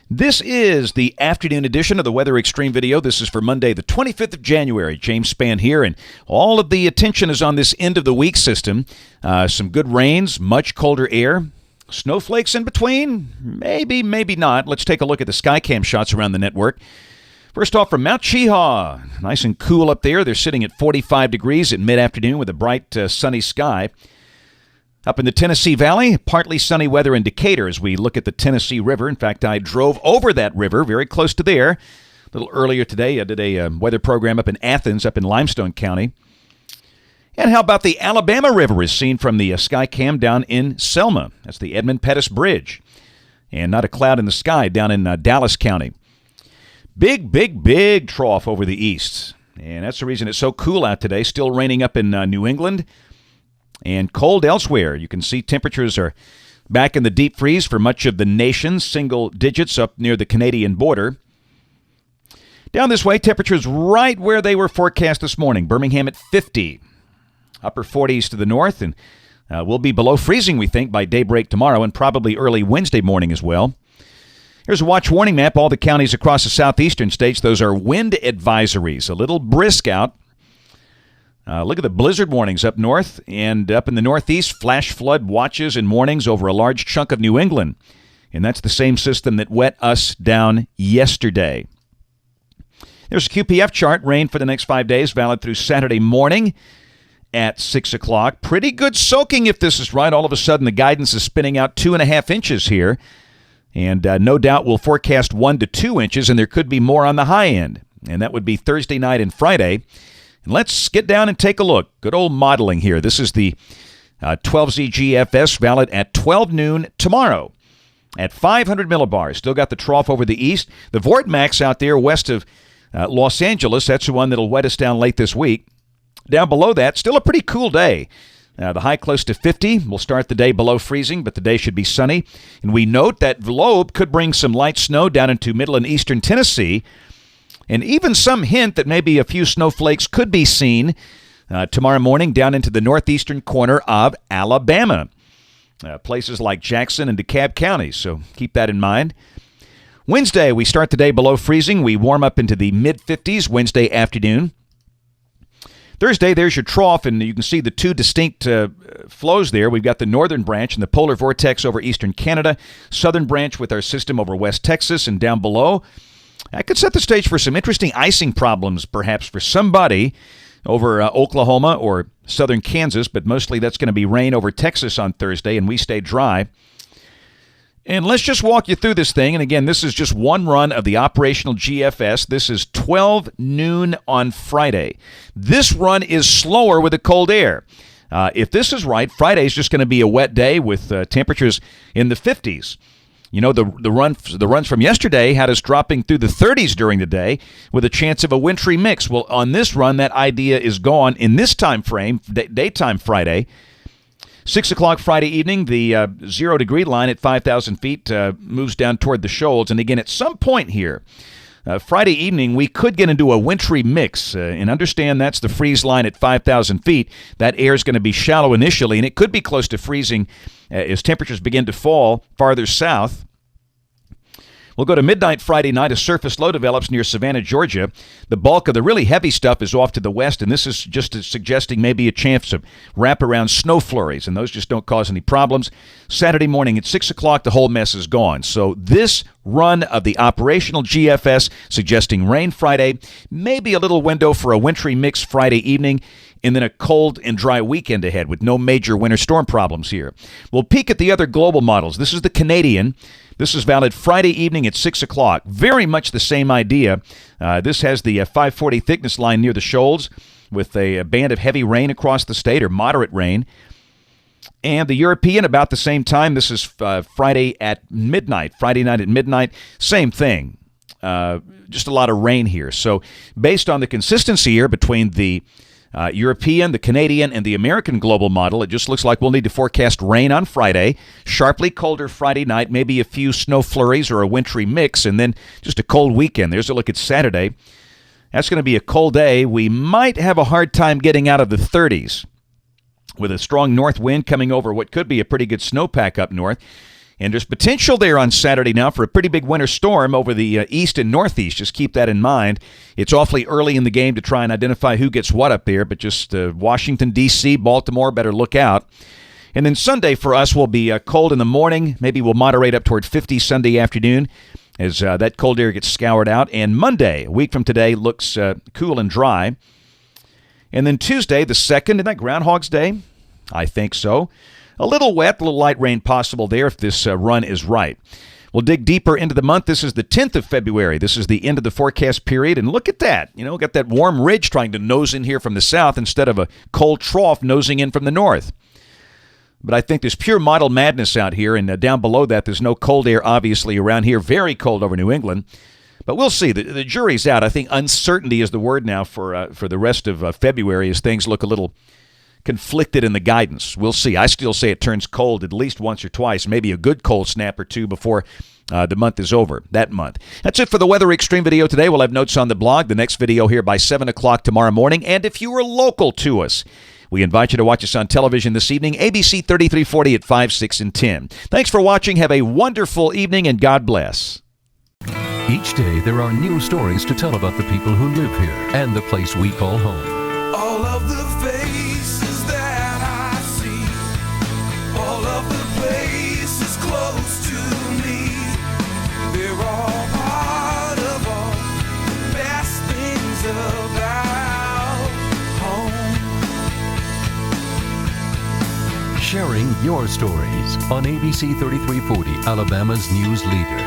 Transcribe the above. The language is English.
This is the afternoon edition of the Weather Xtreme video. This is for Monday, the 25th of January. James Spann here, and all of the attention is on this end of the week system. Some good rains, much colder air, snowflakes in between, maybe not. Let's take a look at the Skycam shots around the network. First off, from Mount Cheaha, nice and cool up there. They're sitting at 45 degrees at mid-afternoon with a bright, sunny sky. Up in the Tennessee Valley, partly sunny weather in Decatur as we look at the Tennessee River. In fact, I drove over that river, very close to there. A little earlier today, I did a weather program up in Athens, up in Limestone County. And how about the Alabama River is seen from the Skycam down in Selma. That's the Edmund Pettus Bridge. And not a cloud in the sky down in Dallas County. Big trough over the east. And that's the reason it's so cool out today. Still raining up in New England. And cold elsewhere. You can see temperatures are back in the deep freeze for much of the nation, single digits up near the Canadian border. Down this way, temperatures right where they were forecast this morning. Birmingham at 50, upper 40s to the north, and we'll be below freezing, we think, by daybreak tomorrow and probably early Wednesday morning as well. Here's a watch warning map. All the counties across the southeastern states, those are wind advisories. A little brisk out. Look at the blizzard warnings up north, and up in the northeast, flash flood watches and warnings over a large chunk of New England. And that's the same system that wet us down yesterday. There's a QPF chart, rain for the next 5 days, valid through Saturday morning at 6 o'clock. Pretty good soaking if this is right. All of a sudden, the guidance is spinning out 2.5 inches here. And no doubt we'll forecast 1 to 2 inches, and there could be more on the high end. And that would be Thursday night and Friday. Let's get down and take a look. Good old modeling here. This is the 12Z valid at 12 noon tomorrow at 500 millibars. Still got the trough over the east. The Vortmax out there west of Los Angeles, that's the one that'll wet us down late this week. Down below that, still a pretty cool day. The high close to 50. We'll start the day below freezing, but the day should be sunny. And we note that lobe could bring some light snow down into middle and eastern Tennessee. And even some hint that maybe a few snowflakes could be seen tomorrow morning down into the northeastern corner of Alabama. Places like Jackson and DeKalb counties, so keep that in mind. Wednesday, we start the day below freezing. We warm up into the mid-50s Wednesday afternoon. Thursday, there's your trough, and you can see the two distinct flows there. We've got the northern branch and the polar vortex over eastern Canada, southern branch with our system over West Texas, and down below, I could set the stage for some interesting icing problems, perhaps, for somebody over Oklahoma or southern Kansas, but mostly that's going to be rain over Texas on Thursday, and we stay dry. And let's just walk you through this thing. And again, this is just one run of the operational GFS. This is 12 noon on Friday. This run is slower with the cold air. If this is right, Friday's just going to be a wet day with temperatures in the 50s. You know, the runs from yesterday had us dropping through the 30s during the day with a chance of a wintry mix. Well, on this run, that idea is gone in this time frame, daytime Friday. 6 o'clock Friday evening, the 0-degree line at 5,000 feet moves down toward the shoals. And again, at some point here, Friday evening, we could get into a wintry mix. And understand that's the freeze line at 5,000 feet. That air is going to be shallow initially, and it could be close to freezing as temperatures begin to fall farther south. We'll go to midnight Friday night. A surface low develops near Savannah, Georgia. The bulk of the really heavy stuff is off to the west, and this is just suggesting maybe a chance of wraparound snow flurries, and those just don't cause any problems. Saturday morning at 6 o'clock, the whole mess is gone. So this run of the operational GFS suggesting rain Friday, maybe a little window for a wintry mix Friday evening, and then a cold and dry weekend ahead with no major winter storm problems here. We'll peek at the other global models. This is the Canadian. This is valid Friday evening at 6 o'clock. Very much the same idea. This has the 540 thickness line near the shoals with a band of heavy rain across the state, or moderate rain. And the European, about the same time. This is Friday at midnight. Friday night at midnight, same thing. Just a lot of rain here. So based on the consistency here between the European, the Canadian, and the American global model, it just looks like we'll need to forecast rain on Friday, sharply colder Friday night, maybe a few snow flurries or a wintry mix, and then just a cold weekend. There's a look at Saturday. That's going to be a cold day. We might have a hard time getting out of the 30s with a strong north wind coming over what could be a pretty good snowpack up north. And there's potential there on Saturday now for a pretty big winter storm over the east and northeast. Just keep that in mind. It's awfully early in the game to try and identify who gets what up there, but just Washington, D.C., Baltimore, better look out. And then Sunday for us will be cold in the morning. Maybe we'll moderate up toward 50 Sunday afternoon as that cold air gets scoured out. And Monday, a week from today, looks cool and dry. And then Tuesday, the 2nd, isn't that Groundhog's Day? I think so. A little wet, a little light rain possible there if this run is right. We'll dig deeper into the month. This is the 10th of February. This is the end of the forecast period. And look at that. Got that warm ridge trying to nose in here from the south instead of a cold trough nosing in from the north. But I think there's pure model madness out here. And down below that, there's no cold air, obviously, around here. Very cold over New England. But we'll see. The jury's out. I think uncertainty is the word now for the rest of February as things look a little conflicted in the guidance. We'll see. I still say it turns cold at least once or twice, maybe a good cold snap or two before the month is over, that month. That's it for the Weather Xtreme video today. We'll have notes on the blog, the next video here by 7 o'clock tomorrow morning. And if you are local to us, we invite you to watch us on television this evening, ABC 3340 at 5, 6, and 10. Thanks for watching. Have a wonderful evening, and God bless. Each day, there are new stories to tell about the people who live here and the place we call home. All of the faces that I see, all of the places close to me, they're all part of all the best things about home. Sharing your stories on ABC 3340, Alabama's news leader.